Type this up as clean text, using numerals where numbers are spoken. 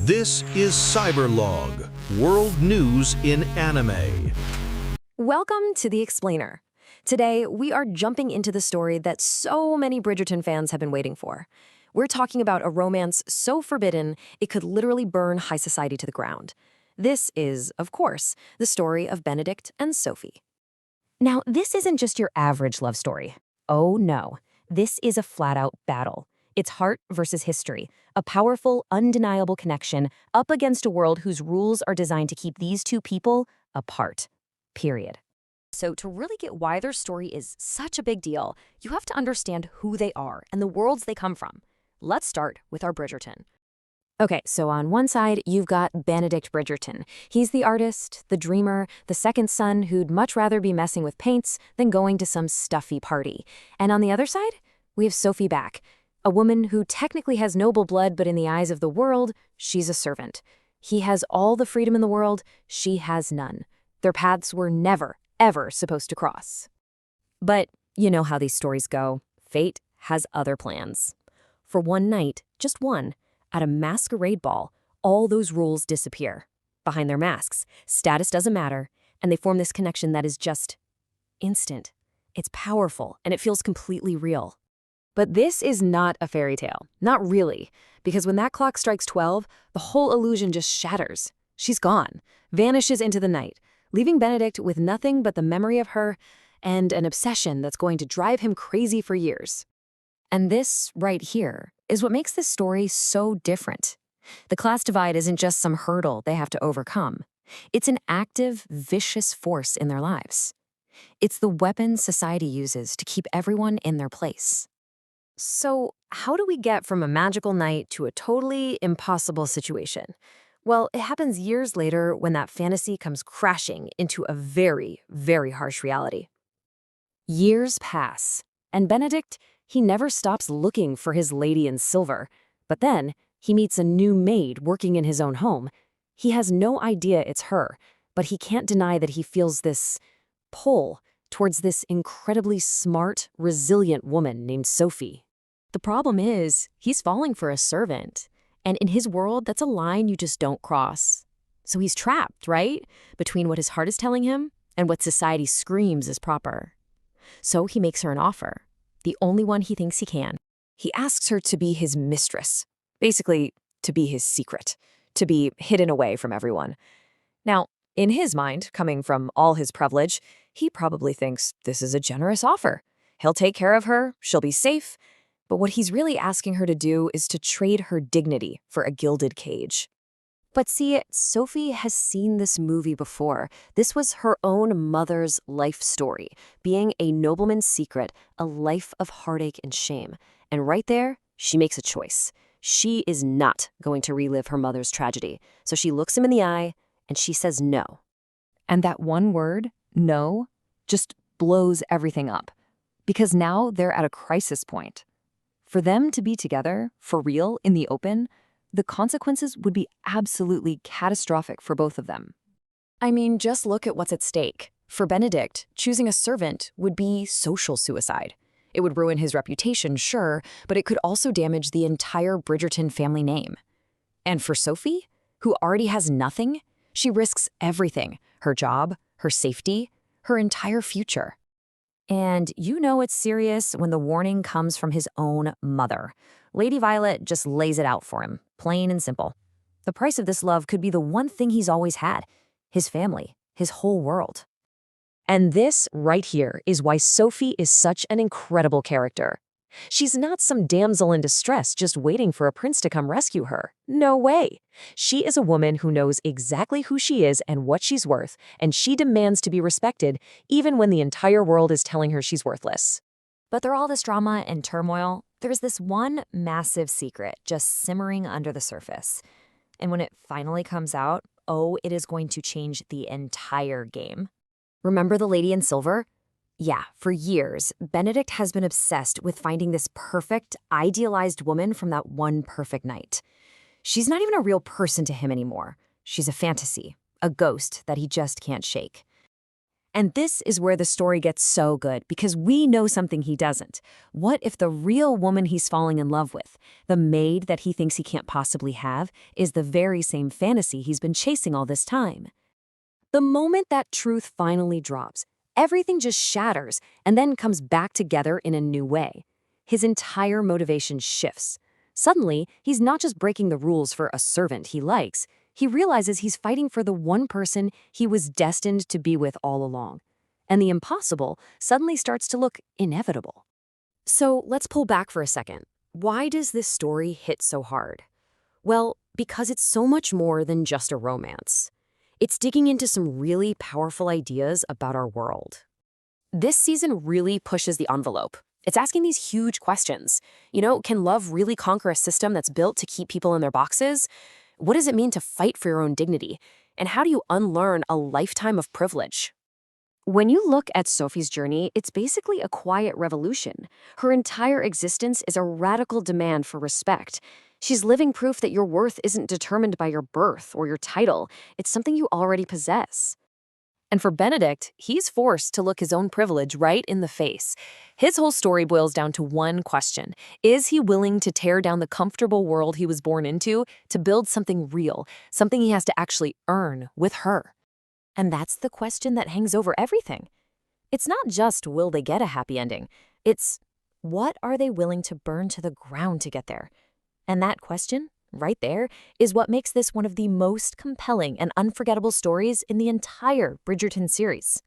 This is Cyberlog, world news in anime. Welcome to The Explainer. Today, we are jumping into the story that so many Bridgerton fans have been waiting for. We're talking about a romance so forbidden, it could literally burn high society to the ground. This is, of course, the story of Benedict and Sophie. Now, this isn't just your average love story. Oh no, this is a flat-out battle. It's heart versus history, a powerful, undeniable connection up against a world whose rules are designed to keep these two people apart. Period. So to really get why their story is such a big deal, you have to understand who they are and the worlds they come from. Let's start with our Bridgerton. Okay, so on one side, you've got Benedict Bridgerton. He's the artist, the dreamer, the second son who'd much rather be messing with paints than going to some stuffy party. And on the other side, we have Sophie Baek, a woman who technically has noble blood, but in the eyes of the world, she's a servant. He has all the freedom in the world, she has none. Their paths were never, ever supposed to cross. But you know how these stories go. Fate has other plans. For one night, just one, at a masquerade ball, all those rules disappear. Behind their masks, status doesn't matter, and they form this connection that is just instant. It's powerful, and it feels completely real. But this is not a fairy tale. Not really. Because when that clock strikes 12, the whole illusion just shatters. She's gone, vanishes into the night, leaving Benedict with nothing but the memory of her and an obsession that's going to drive him crazy for years. And this, right here, is what makes this story so different. The class divide isn't just some hurdle they have to overcome. It's an active, vicious force in their lives. It's the weapon society uses to keep everyone in their place. So, how do we get from a magical night to a totally impossible situation? Well, it happens years later when that fantasy comes crashing into a very, very harsh reality. Years pass, and Benedict, he never stops looking for his lady in silver. But then, he meets a new maid working in his own home. He has no idea it's her, but he can't deny that he feels this pull towards this incredibly smart, resilient woman named Sophie. The problem is, he's falling for a servant. And in his world, that's a line you just don't cross. So he's trapped, right? Between what his heart is telling him and what society screams is proper. So he makes her an offer, the only one he thinks he can. He asks her to be his mistress, basically to be his secret, to be hidden away from everyone. Now, in his mind, coming from all his privilege, he probably thinks this is a generous offer. He'll take care of her, she'll be safe. But what he's really asking her to do is to trade her dignity for a gilded cage. But see, Sophie has seen this movie before. This was her own mother's life story, being a nobleman's secret, a life of heartache and shame. And right there, she makes a choice. She is not going to relive her mother's tragedy. So she looks him in the eye, and she says no. And that one word, no, just blows everything up. Because now they're at a crisis point. For them to be together, for real, in the open, the consequences would be absolutely catastrophic for both of them. I mean, just look at what's at stake. For Benedict, choosing a servant would be social suicide. It would ruin his reputation, sure, but it could also damage the entire Bridgerton family name. And for Sophie, who already has nothing, she risks everything: her job, her safety, her entire future. And you know it's serious when the warning comes from his own mother. Lady Violet just lays it out for him, plain and simple. The price of this love could be the one thing he's always had: his family, his whole world. And this right here is why Sophie is such an incredible character. She's not some damsel in distress just waiting for a prince to come rescue her. No way. She is a woman who knows exactly who she is and what she's worth, and she demands to be respected even when the entire world is telling her she's worthless. But through all this drama and turmoil, there's this one massive secret just simmering under the surface. And when it finally comes out, oh, it is going to change the entire game. Remember the lady in silver? Yeah, for years, Benedict has been obsessed with finding this perfect, idealized woman from that one perfect night. She's not even a real person to him anymore. She's a fantasy, a ghost that he just can't shake. And this is where the story gets so good, because we know something he doesn't. What if the real woman he's falling in love with, the maid that he thinks he can't possibly have, is the very same fantasy he's been chasing all this time? The moment that truth finally drops, everything just shatters and then comes back together in a new way. His entire motivation shifts. Suddenly, he's not just breaking the rules for a servant he likes. He realizes he's fighting for the one person he was destined to be with all along. And the impossible suddenly starts to look inevitable. So let's pull back for a second. Why does this story hit so hard? Well, because it's so much more than just a romance. It's digging into some really powerful ideas about our world. This season really pushes the envelope. It's asking these huge questions. Can love really conquer a system that's built to keep people in their boxes? What does it mean to fight for your own dignity? And how do you unlearn a lifetime of privilege? When you look at Sophie's journey, it's basically a quiet revolution. Her entire existence is a radical demand for respect. She's living proof that your worth isn't determined by your birth or your title. It's something you already possess. And for Benedict, he's forced to look his own privilege right in the face. His whole story boils down to one question. Is he willing to tear down the comfortable world he was born into to build something real, something he has to actually earn with her? And that's the question that hangs over everything. It's not just will they get a happy ending. It's what are they willing to burn to the ground to get there? And that question, right there, is what makes this one of the most compelling and unforgettable stories in the entire Bridgerton series.